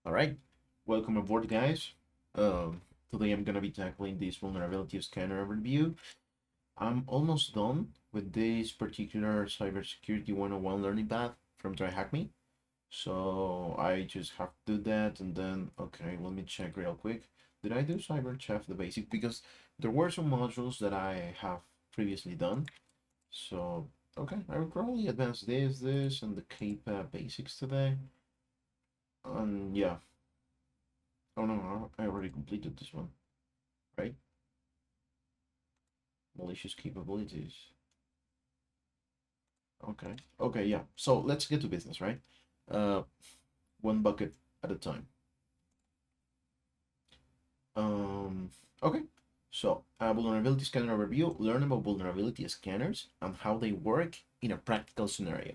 All right, welcome aboard, guys. Today I'm gonna be tackling this vulnerability scanner overview. I'm almost done with this particular cybersecurity 101 learning path from TryHackMe. So I just have to do that, and then okay, let me check real quick. Did I do CyberChef the basic? Because there were some modules that I have previously done. So okay, I will probably advance this, and the KPA basics today. And yeah, oh no, I already completed this one, right? Malicious capabilities. Okay. Okay, yeah. So let's get to business, right? Uh, one bucket at a time. Um, okay. So, vulnerability scanner overview. Learn about vulnerability scanners and how they work in a practical scenario.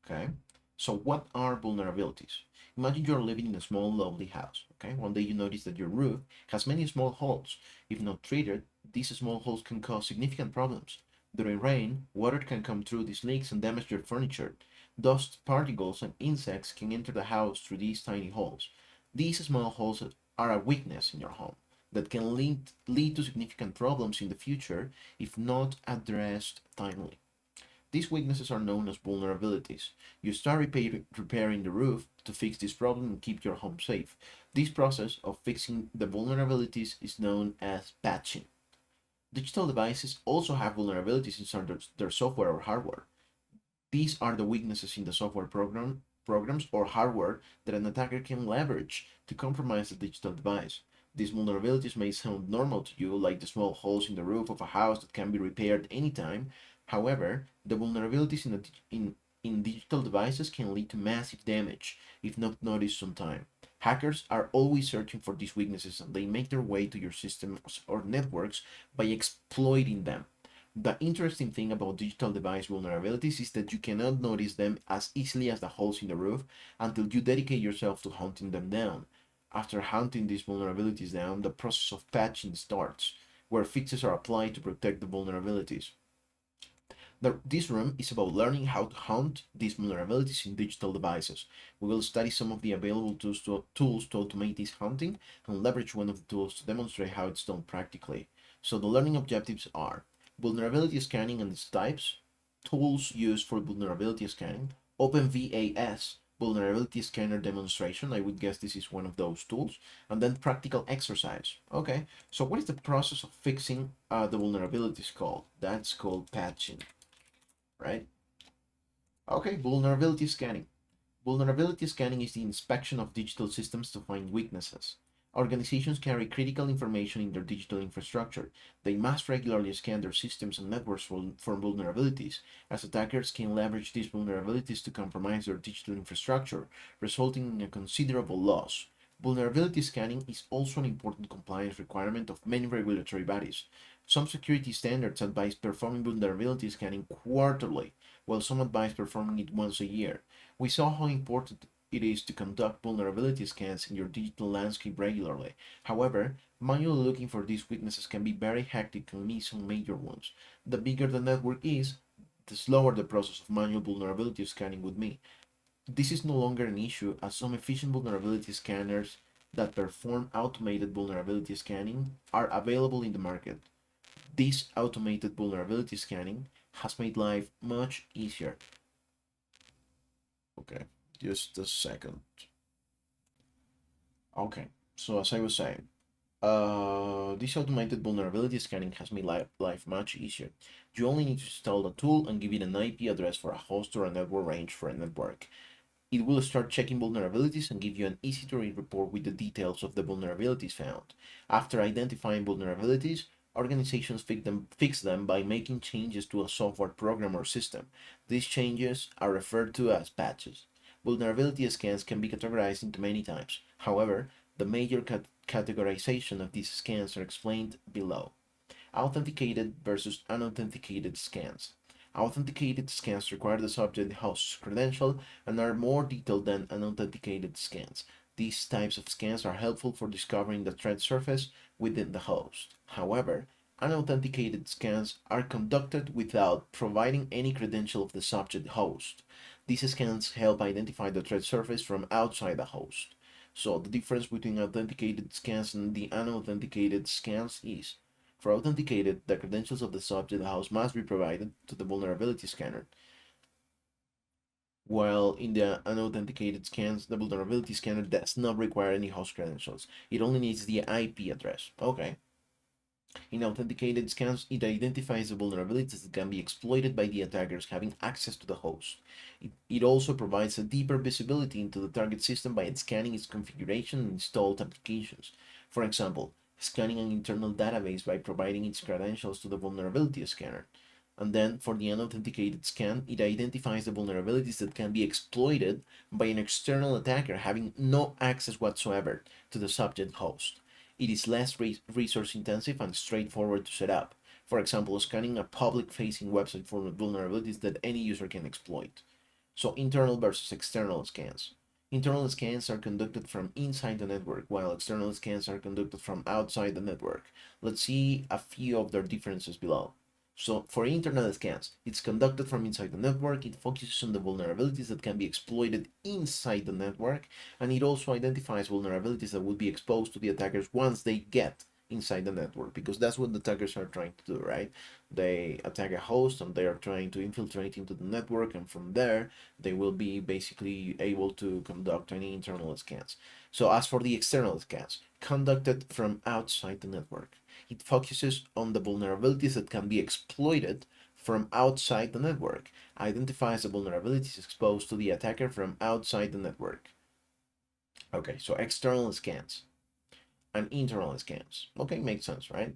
Okay. So, what are vulnerabilities? Imagine you're living in a small, lovely house. Okay. One day you notice that your roof has many small holes. If not treated, these small holes can cause significant problems. During rain, water can come through these leaks and damage your furniture. Dust particles and insects can enter the house through these tiny holes. These small holes are a weakness in your home that can lead to significant problems in the future if not addressed timely. These weaknesses are known as vulnerabilities. You start repairing the roof to fix this problem and keep your home safe. This process of fixing the vulnerabilities is known as patching. Digital devices also have vulnerabilities inside their software or hardware. These are the weaknesses in the programs or hardware that an attacker can leverage to compromise the digital device. These vulnerabilities may sound normal to you, like the small holes in the roof of a house that can be repaired anytime. However, the vulnerabilities in digital devices can lead to massive damage if not noticed on time. Hackers are always searching for these weaknesses and they make their way to your systems or networks by exploiting them. The interesting thing about digital device vulnerabilities is that you cannot notice them as easily as the holes in the roof until you dedicate yourself to hunting them down. After hunting these vulnerabilities down, the process of patching starts, where fixes are applied to protect the vulnerabilities. This room is about learning how to hunt these vulnerabilities in digital devices. We will study some of the available tools to automate this hunting and leverage one of the tools to demonstrate how it's done practically. So the learning objectives are vulnerability scanning and its types, tools used for vulnerability scanning, OpenVAS, vulnerability scanner demonstration. I would guess this is one of those tools. And then practical exercise. Okay, so what is the process of fixing the vulnerabilities called? That's called patching, right? Okay, vulnerability scanning. Vulnerability scanning is the inspection of digital systems to find weaknesses. Organizations carry critical information in their digital infrastructure. They must regularly scan their systems and networks for vulnerabilities, as attackers can leverage these vulnerabilities to compromise their digital infrastructure, resulting in a considerable loss. Vulnerability scanning is also an important compliance requirement of many regulatory bodies. Some security standards advise performing vulnerability scanning quarterly, while some advise performing it once a year. We saw how important it is to conduct vulnerability scans in your digital landscape regularly. However, manually looking for these weaknesses can be very hectic and miss some major ones. The bigger the network is, the slower the process of manual vulnerability scanning would be. This is no longer an issue as some efficient vulnerability scanners that perform automated vulnerability scanning are available in the market. This automated vulnerability scanning has made life much easier. Okay, just a second. Okay, so as I was saying, this automated vulnerability scanning has made life much easier. You only need to install the tool and give it an IP address for a host or a network range for a network. It will start checking vulnerabilities and give you an easy to read report with the details of the vulnerabilities found. After identifying vulnerabilities, organizations fix them by making changes to a software program or system. These changes are referred to as patches. Vulnerability scans can be categorized into many types. However, the major categorization of these scans are explained below. Authenticated versus unauthenticated scans. Authenticated scans require the subject host's credential and are more detailed than unauthenticated scans. These types of scans are helpful for discovering the threat surface within the host. However, unauthenticated scans are conducted without providing any credential of the subject host. These scans help identify the threat surface from outside the host. So the difference between authenticated scans and the unauthenticated scans is, for authenticated, the credentials of the subject host must be provided to the vulnerability scanner, while in the unauthenticated scans, the vulnerability scanner does not require any host credentials. It only needs the IP address. Okay. In authenticated scans, it identifies the vulnerabilities that can be exploited by the attackers having access to the host. It also provides a deeper visibility into the target system by scanning its configuration and installed applications. For example, scanning an internal database by providing its credentials to the vulnerability scanner. And then for the unauthenticated scan, it identifies the vulnerabilities that can be exploited by an external attacker having no access whatsoever to the subject host. It is less resource intensive and straightforward to set up. For example, scanning a public facing website for vulnerabilities that any user can exploit. So, internal versus external scans. Internal scans are conducted from inside the network, while external scans are conducted from outside the network. Let's see a few of their differences below. So, for internal scans, it's conducted from inside the network, it focuses on the vulnerabilities that can be exploited inside the network, and it also identifies vulnerabilities that will be exposed to the attackers once they get inside the network, because that's what the attackers are trying to do, right? They attack a host and they are trying to infiltrate into the network, and from there they will be basically able to conduct any internal scans. So as for the external scans, conducted from outside the network, it focuses on the vulnerabilities that can be exploited from outside the network, identifies the vulnerabilities exposed to the attacker from outside the network. Okay, so external scans and internal scans. Okay, makes sense, right?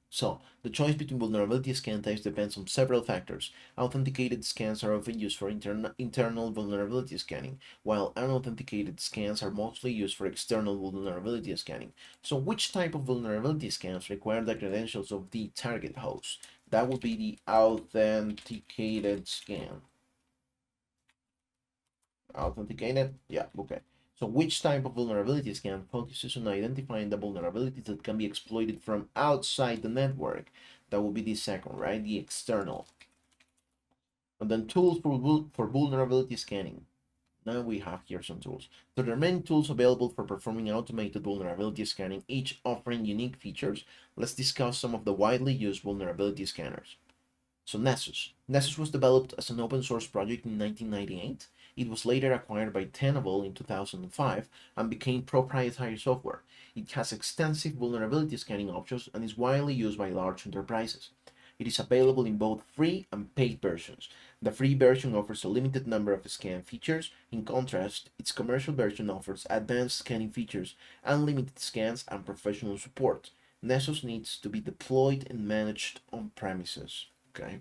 So, the choice between vulnerability scan types depends on several factors. Authenticated scans are often used for internal vulnerability scanning, while unauthenticated scans are mostly used for external vulnerability scanning. So, which type of vulnerability scans require the credentials of the target host? That would be the authenticated scan. Authenticated? Yeah, okay. So which type of vulnerability scan focuses on identifying the vulnerabilities that can be exploited from outside the network? That will be the second, right? The external. And then tools for vulnerability scanning. Now we have here some tools. So there are many tools available for performing automated vulnerability scanning, each offering unique features. Let's discuss some of the widely used vulnerability scanners. So Nessus. Nessus was developed as an open source project in 1998. It was later acquired by Tenable in 2005 and became proprietary software. It has extensive vulnerability scanning options and is widely used by large enterprises. It is available in both free and paid versions. The free version offers a limited number of scan features. In contrast, its commercial version offers advanced scanning features, unlimited scans, and professional support. Nessus needs to be deployed and managed on premises. Okay.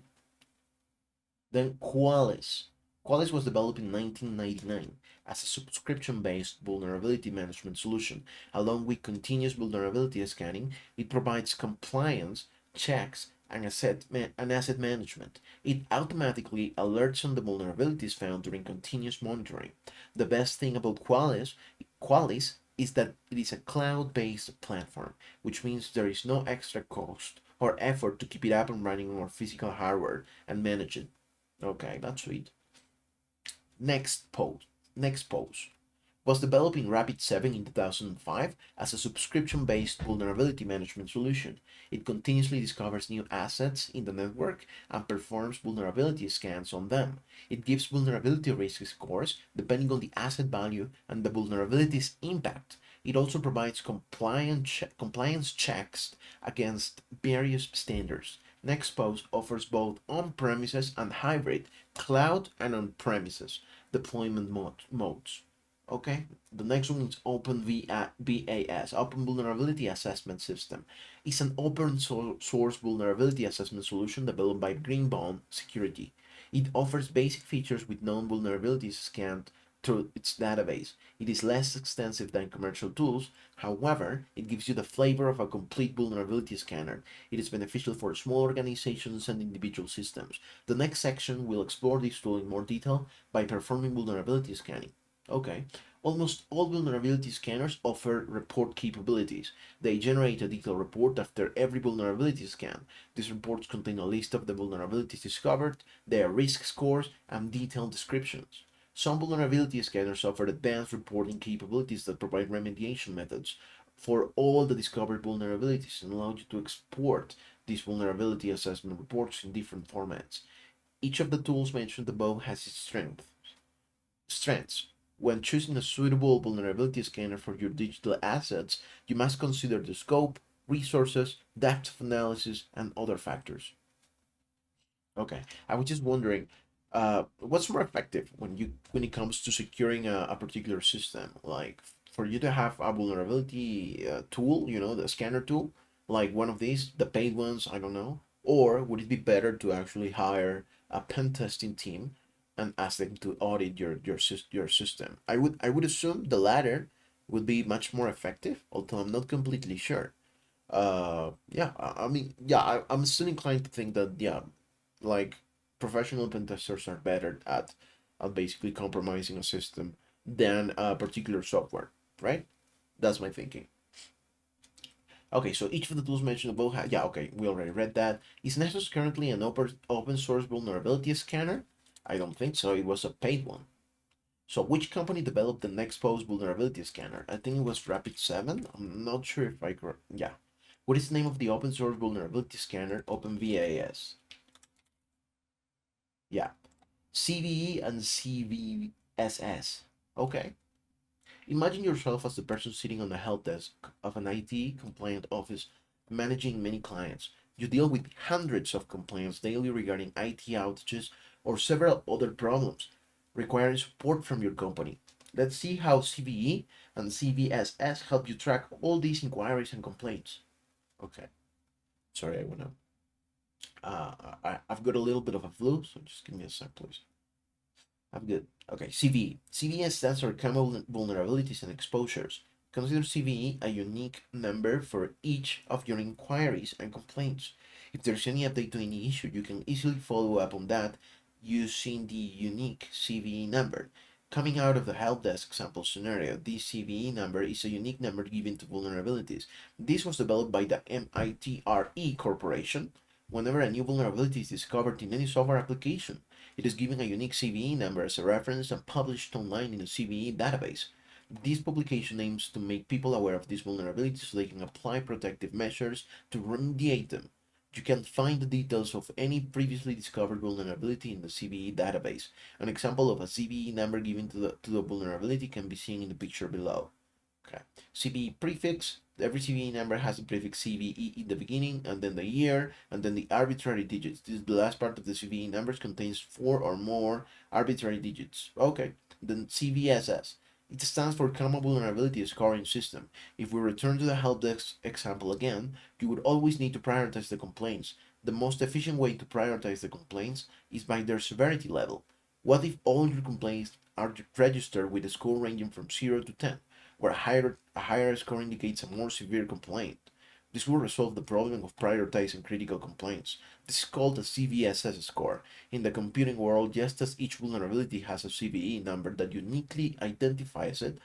Then Qualys. Qualys was developed in 1999 as a subscription-based vulnerability management solution. Along with continuous vulnerability scanning, it provides compliance checks and asset management. It automatically alerts on the vulnerabilities found during continuous monitoring. The best thing about Qualys is that it is a cloud-based platform, which means there is no extra cost or effort to keep it up and running on our physical hardware and manage it. Okay, that's sweet. Next post. Next post was developed in Rapid7 in 2005 as a subscription-based vulnerability management solution. It continuously discovers new assets in the network and performs vulnerability scans on them. It gives vulnerability risk scores depending on the asset value and the vulnerability's impact. It also provides compliance checks against various standards. Nextpost offers both on-premises and hybrid, cloud and on-premises deployment modes. Okay, the next one is OpenVAS, Open Vulnerability Assessment System. It's an open source vulnerability assessment solution developed by Greenbaum Security. It offers basic features with known vulnerabilities scanned through its database. It is less extensive than commercial tools, however, it gives you the flavor of a complete vulnerability scanner. It is beneficial for small organizations and individual systems. The next section will explore this tool in more detail by performing vulnerability scanning. Okay, almost all vulnerability scanners offer report capabilities. They generate a detailed report after every vulnerability scan. These reports contain a list of the vulnerabilities discovered, their risk scores, and detailed descriptions. Some vulnerability scanners offer advanced reporting capabilities that provide remediation methods for all the discovered vulnerabilities and allow you to export these vulnerability assessment reports in different formats. Each of the tools mentioned above has its strengths. When choosing a suitable vulnerability scanner for your digital assets, you must consider the scope, resources, depth of analysis, and other factors. Okay, I was just wondering, what's more effective when it comes to securing a particular system? Like for you to have a vulnerability tool, the scanner tool, like one of these, the paid ones, I don't know, or would it be better to actually hire a pen testing team and ask them to audit your system? I would assume the latter would be much more effective, although I'm not completely sure. Yeah, I mean, yeah, I'm still inclined to think that, yeah, like professional pen testers are better at basically compromising a system than a particular software, right? That's my thinking. Okay, so each of the tools mentioned above, yeah, okay, we already read that. Is Nessus currently an open source vulnerability scanner? I don't think so. It was a paid one. So which company developed the next post vulnerability scanner? I think it was Rapid7. I'm not sure if yeah. What is the name of the open source vulnerability scanner? OpenVAS. Yeah. CVE and CVSS. Okay. Imagine yourself as the person sitting on the help desk of an IT compliant office managing many clients. You deal with hundreds of complaints daily regarding IT outages or several other problems requiring support from your company. Let's see how CVE and CVSS help you track all these inquiries and complaints. Okay. Sorry, I wanna. I've got a little bit of a flu, so just give me a sec, please. I'm good. Okay, CVE. CVE stands for common vulnerabilities and exposures. Consider CVE a unique number for each of your inquiries and complaints. If there's any update to any issue, you can easily follow up on that using the unique CVE number. Coming out of the help desk sample scenario, this CVE number is a unique number given to vulnerabilities. This was developed by the MITRE Corporation. Whenever a new vulnerability is discovered in any software application, it is given a unique CVE number as a reference and published online in a CVE database. This publication aims to make people aware of these vulnerabilities so they can apply protective measures to remediate them. You can find the details of any previously discovered vulnerability in the CVE database. An example of a CVE number given to the vulnerability can be seen in the picture below. Okay. CVE prefix. Every CVE number has the prefix CVE in the beginning, and then the year, and then the arbitrary digits. This is the last part of the CVE numbers contains 4 or more arbitrary digits. Okay. Then CVSS. It stands for Common Vulnerability Scoring System. If we return to the help desk example again, you would always need to prioritize the complaints. The most efficient way to prioritize the complaints is by their severity level. What if all your complaints are registered with a score ranging from 0 to 10? Where a higher score indicates a more severe complaint. This will resolve the problem of prioritizing critical complaints. This is called a CVSS score. In the computing world, just as each vulnerability has a CVE number that uniquely identifies it,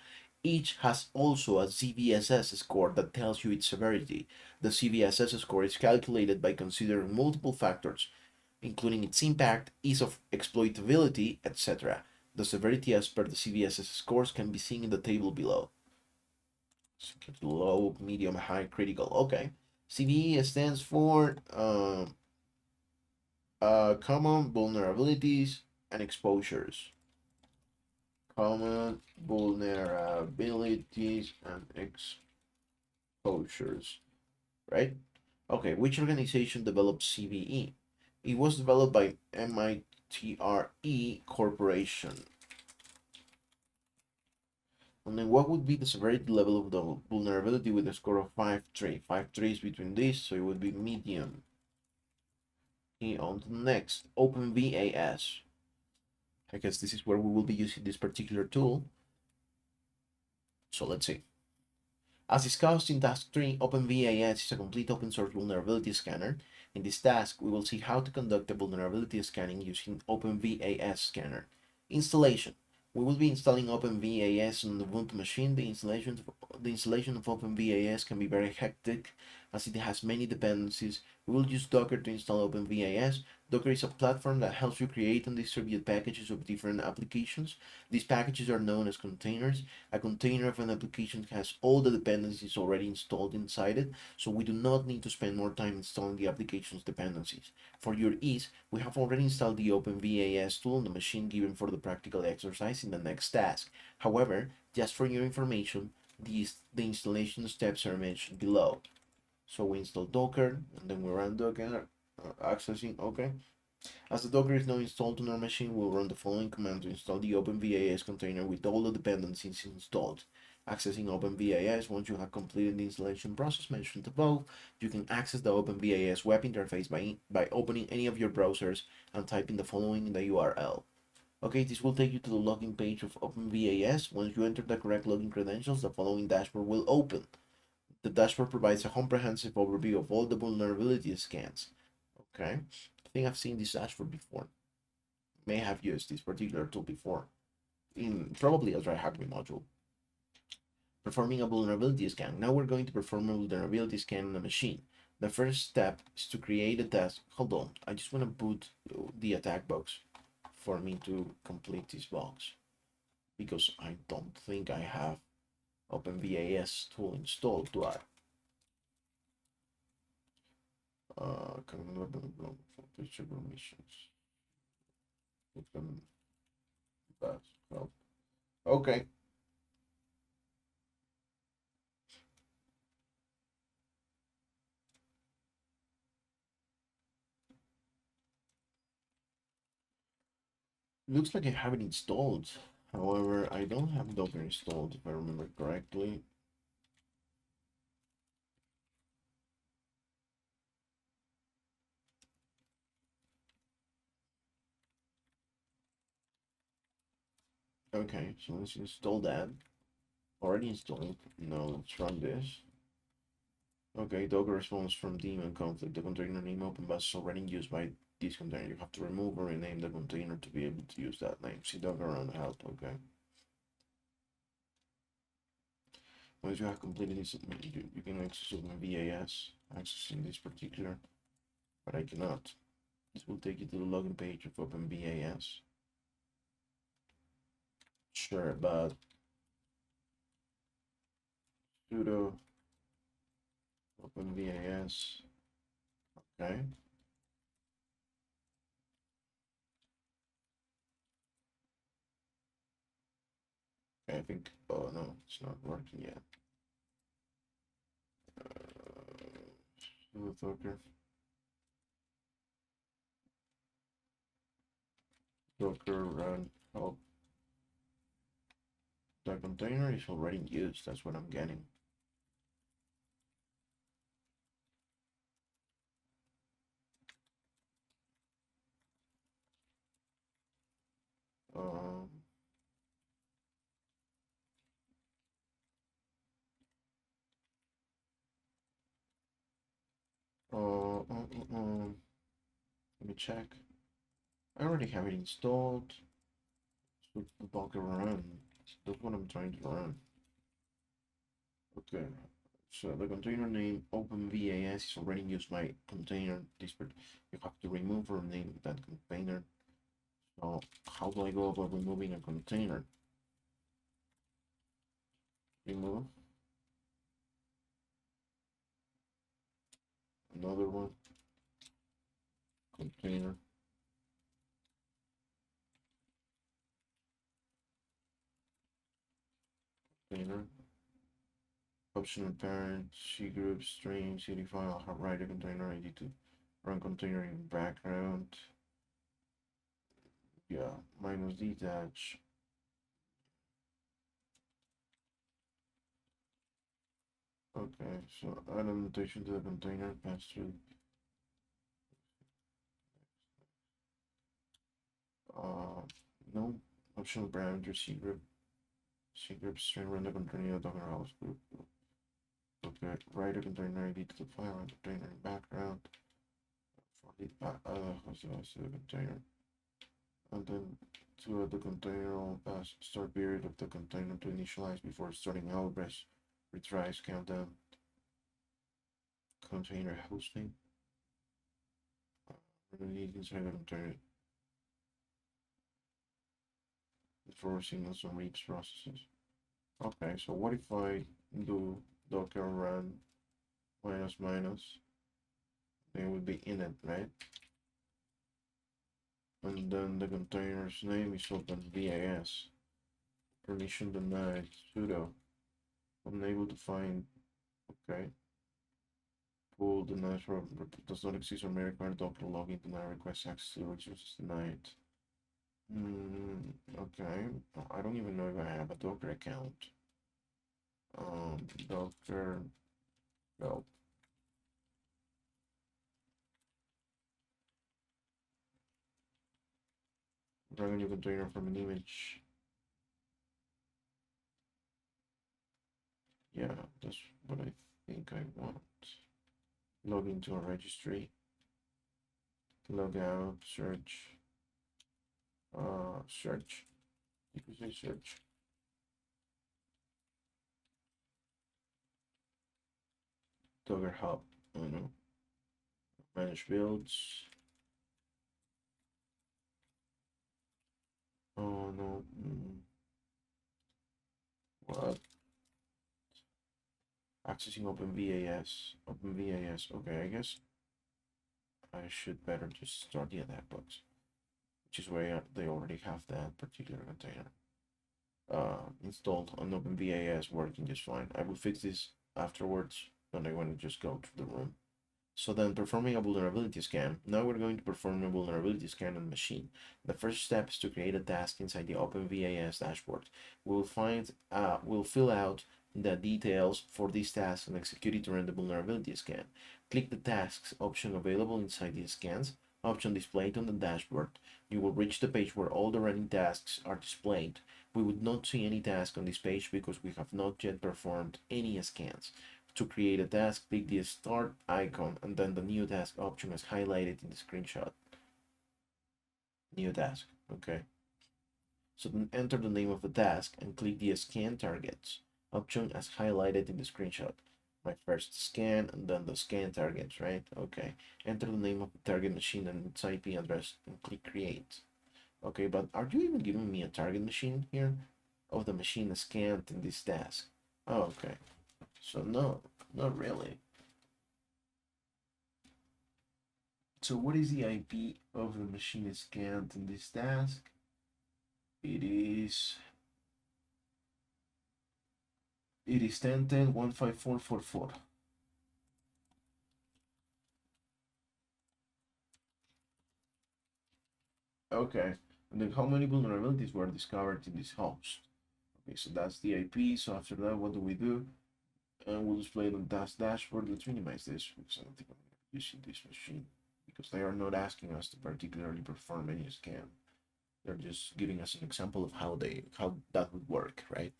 each has also a CVSS score that tells you its severity. The CVSS score is calculated by considering multiple factors, including its impact, ease of exploitability, etc. The severity as per the CVSS scores can be seen in the table below. Low, medium, high, critical. Okay. CVE stands for common vulnerabilities and exposures. Common vulnerabilities and exposures. Right? Okay. Which organization developed CVE? It was developed by MITRE Corporation. And then what would be the severity level of the vulnerability with a score of 5.3? 5.3 is between these, so it would be medium. Okay, on to the next, OpenVAS. I guess this is where we will be using this particular tool. So let's see. As discussed in task 3, OpenVAS is a complete open source vulnerability scanner. In this task, we will see how to conduct a vulnerability scanning using OpenVAS scanner. Installation. We will be installing OpenVAS on the Ubuntu machine. The installation of OpenVAS can be very hectic as it has many dependencies. We will use Docker to install OpenVAS. Docker is a platform that helps you create and distribute packages of different applications. These packages are known as containers. A container of an application has all the dependencies already installed inside it, so we do not need to spend more time installing the application's dependencies. For your ease, we have already installed the OpenVAS tool on the machine given for the practical exercise in the next task. However, just for your information, the installation steps are mentioned below. So we install Docker, and then we run Docker, accessing, okay. As the Docker is now installed on our machine, we'll run the following command to install the OpenVAS container with all the dependencies installed. Accessing OpenVAS, once you have completed the installation process mentioned above, you can access the OpenVAS web interface by opening any of your browsers and typing the following in the URL. Okay, this will take you to the login page of OpenVAS. Once you enter the correct login credentials, the following dashboard will open. The dashboard provides a comprehensive overview of all the vulnerability scans. Okay, I think I've seen this dashboard before. May have used this particular tool before, in probably a TryHackMe module. Performing a vulnerability scan. Now we're going to perform a vulnerability scan on a machine. The first step is to create a task. Hold on, I just want to boot the attack box for me to complete this box, because I don't think I have OpenVAS tool installed, do I? Picture permissions. Okay. Looks like I have it installed. However, I don't have Docker installed if I remember correctly. Okay, so let's install that. Already installed. Now let's run this. Okay, Docker response from daemon conflict. The container name OpenVAS is already used by this container. You have to remove or rename the container to be able to use that name. See Docker around help. Okay. Once you have completed this, you can access OpenVAS, accessing this particular, but I cannot. This will take you to the login page of OpenVAS. Sure, but sudo OpenVAS. Okay. Okay, I think. Oh no, it's not working yet. Sudo Docker run help. The container is already in use. That's what I'm getting. Um, let me check. I already have it installed. So the Docker run. That's what I'm trying to run. Okay. So the container name OpenVAS is already used by container. You have to remove or name that container. So how do I go about removing a container? Remove another one. Container. Container. Optional parent, C group, string, CD file, write a container ID to run container in background. Yeah, minus detach. Okay, so add a notation to the container, pass through. No, optional parameter, C group, string, run the container, Docker house group. Okay, write a container ID to the file and container in background. For the host the container. And then to the container will pass start period of the container to initialize before starting out, retries, countdown, container hosting. inside the container before signals on reads processes. Okay, so what if I do docker run minus minus? It would be init, right? And then the container's name is OpenVAS. Permission denied, sudo. Unable to find, okay. Pool denies does not exist or may require docker login deny request access to resources denied. Okay. I don't even know if I have a Docker account. Docker help. Drag a new container from an image. Yeah, that's what I think I want. Log into a registry. Log out, search. Search. You can say search. Docker hub. I don't know. Manage builds. Oh no. What? Accessing OpenVAS. OpenVAS. Okay, I guess I should better just start the attack box, which is where they already have that particular container installed on OpenVAS, working just fine. I will fix this afterwards when I want to just go to the room. So then performing a vulnerability scan. Now we're going to perform a vulnerability scan on the machine. The first step is to create a task inside the OpenVAS dashboard. We'll fill out the details for this task and execute it to run the vulnerability scan. Click the tasks option available inside the scans option displayed on the dashboard. You will reach the page where all the running tasks are displayed. We would not see any task on this page because we have not yet performed any scans. To create a task, click the start icon and then the new task option is highlighted in the screenshot. New task, okay. So then enter the name of the task and click the scan targets option as highlighted in the screenshot. My first scan and then the scan targets, right? Okay. Enter the name of the target machine and its IP address and click create. Okay, but are you even giving me a target machine here of the machine scanned in this task? Oh, okay. So no, not really. So what is the IP of the machine scanned in this task? It is 10.10.154.44. Okay, and then how many vulnerabilities were discovered in this host? Okay, so that's the IP. So after that, what do we do? And we'll display it on task dashboard. Let's minimize this because I don't think I'm using this machine because they are not asking us to particularly perform any scan. They're just giving us an example of how that would work, right?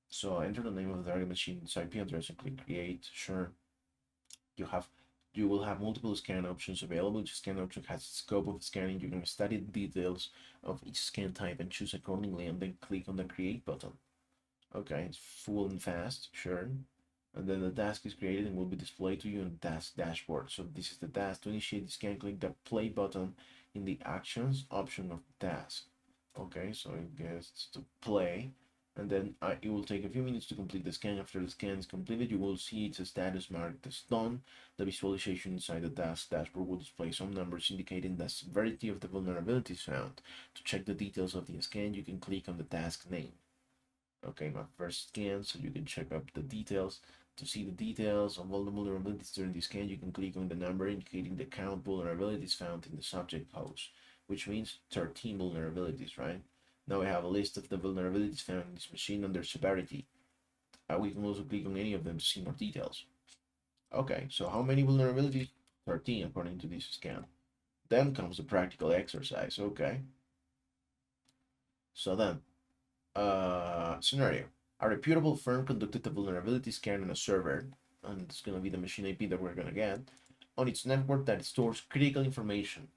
So enter the name of the target machine's IP address and click create. Sure. You will have multiple scan options available. Each scan option has a scope of scanning. You can study the details of each scan type and choose accordingly, and then click on the create button. Okay, it's full and fast, sure. And then the task is created and will be displayed to you in the task dashboard. So this is the task. To initiate the scan, click the play button in the actions option of the task. Okay, so it gets to play, and then it will take a few minutes to complete the scan. After the scan is completed, you will see its status marked as done. The visualization inside the task dashboard will display some numbers indicating the severity of the vulnerabilities found. To check the details of the scan, you can click on the task name. Okay, my first scan, so you can check up the details. To see the details of all the vulnerabilities during the scan, you can click on the number indicating the count vulnerabilities found in the subject host, which means 13 vulnerabilities, right? Now we have a list of the vulnerabilities found in this machine under severity. We can also click on any of them to see more details. Okay, so how many vulnerabilities? 13 according to this scan. Then comes the practical exercise, okay. So then, scenario. A reputable firm conducted a vulnerability scan on a server, and it's going to be the machine IP that we're going to get, on its network that stores critical information.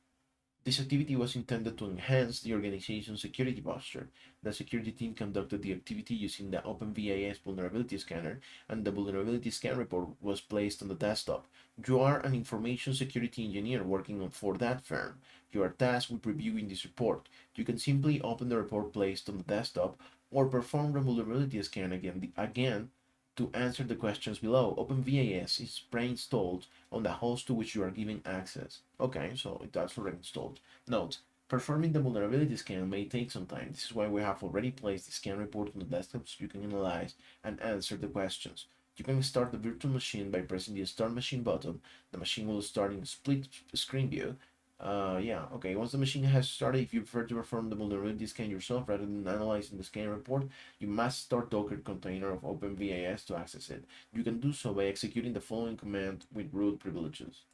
This activity was intended to enhance the organization's security posture. The security team conducted the activity using the OpenVAS vulnerability scanner, and the vulnerability scan report was placed on the desktop. You are an information security engineer working for that firm. You are tasked with reviewing this report. You can simply open the report placed on the desktop or perform the vulnerability scan again to answer the questions below. OpenVAS is pre-installed on the host to which you are giving access. Okay, so that's already installed. Note, performing the vulnerability scan may take some time. This is why we have already placed the scan report on the desktop so you can analyze and answer the questions. You can start the virtual machine by pressing the Start Machine button. The machine will start in split screen view. Yeah, okay. Once the machine has started, if you prefer to perform the vulnerability scan yourself rather than analyzing the scan report, you must start Docker container of OpenVAS to access it. You can do so by executing the following command with root privileges,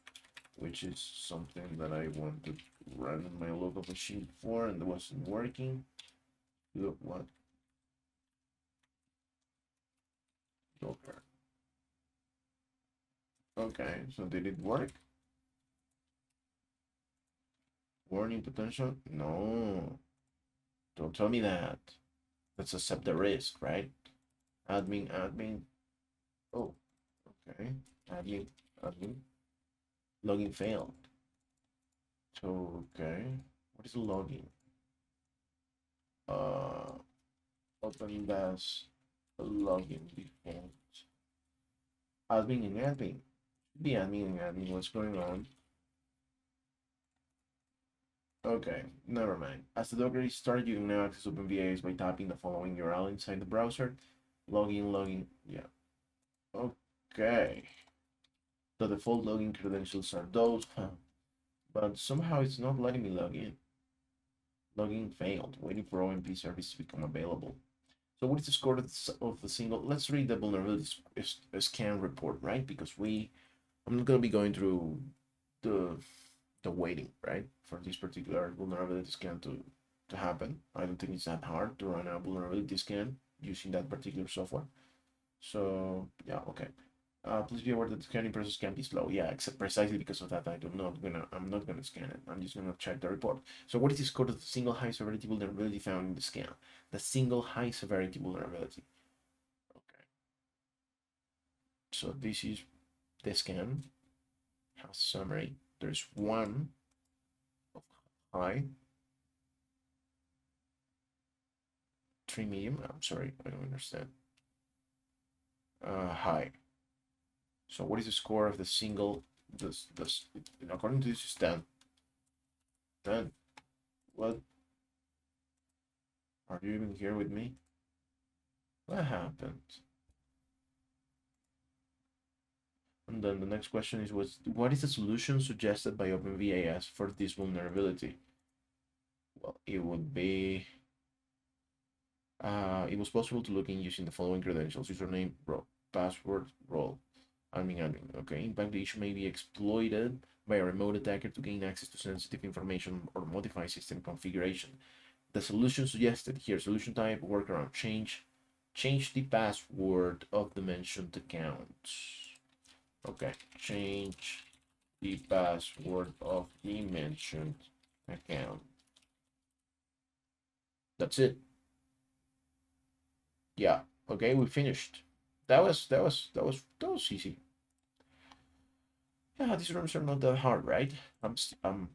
which is something that I wanted to run on my local machine before and it wasn't working. Look what? Docker. Okay, so did it work? Warning potential? No. Don't tell me that. Let's accept the risk, right? Admin. Oh, okay. Admin. Login failed. So, okay. What is login? Uh, OpenVAS login default. Admin and admin. Be admin and admin. What's going on? Okay, never mind. As the Docker is started, you can now access OpenVAS by typing the following URL inside the browser. Login. Yeah. Okay. The default login credentials are those, but somehow it's not letting me log in. Login failed, waiting for OMP service to become available. So what is the score of the single? Let's read the vulnerability scan report, right? Because I'm not going to be going through the waiting, right, for this particular vulnerability scan to happen. I don't think it's that hard to run a vulnerability scan using that particular software. So yeah, okay. Please be aware that the scanning process can be slow. Yeah, except precisely because of that, I'm not gonna scan it. I'm just gonna check the report. So what is the score of the single high severity vulnerability found in the scan? The single high severity vulnerability. Okay. So this is the scan. Has summary. There's one of high, three medium. I'm sorry, I don't understand. High. So what is the score of the single? This according to this is 10. 10. What? Are you even here with me? What happened? And then the next question is, what is the solution suggested by OpenVAS for this vulnerability? Well, it would be, it was possible to log in using the following credentials: username, password, role, admin. Okay, in fact, the issue may be exploited by a remote attacker to gain access to sensitive information or modify system configuration. The solution suggested here: solution type, workaround, change the password of the mentioned account. Okay, change the password of the mentioned account. That's it. Yeah. Okay, we finished. That was easy. Yeah, these rooms are not that hard, right?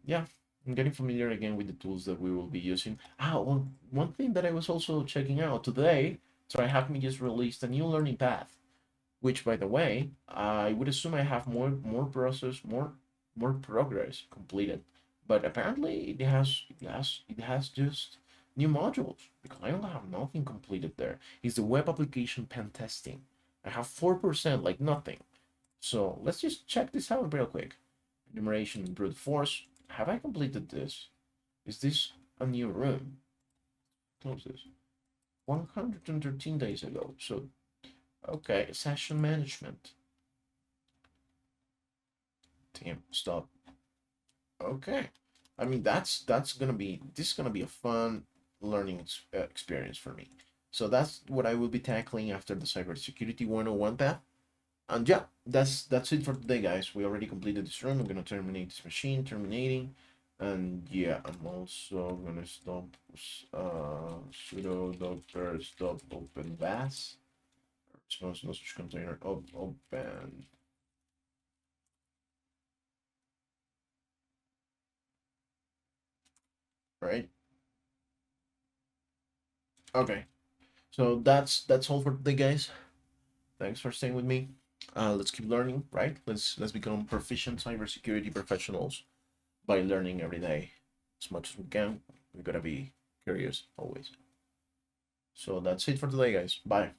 Yeah, I'm getting familiar again with the tools that we will be using. Well, one thing that I was also checking out today, TryHackMe just released a new learning path, which, by the way, I would assume I have more progress completed, but apparently it has just new modules because I don't have nothing completed there. It's the web application pen testing. I have 4%, like nothing. So let's just check this out real quick. Enumeration and brute force. Have I completed this? Is this a new room? Close this. 113 days ago. So, okay, session management. Damn, stop. Okay. I mean, this is gonna be a fun learning experience for me. So that's what I will be tackling after the cybersecurity 101 path. And yeah, that's it for today, guys. We already completed this run. I'm gonna terminate this machine, terminating. And yeah, I'm also gonna stop sudo docker stop OpenVAS response message container open. Right. Okay. So that's all for today, guys. Thanks for staying with me. Let's keep learning, right? Let's become proficient cybersecurity professionals by learning every day as much as we can. We gotta be curious always. So that's it for today, guys. Bye.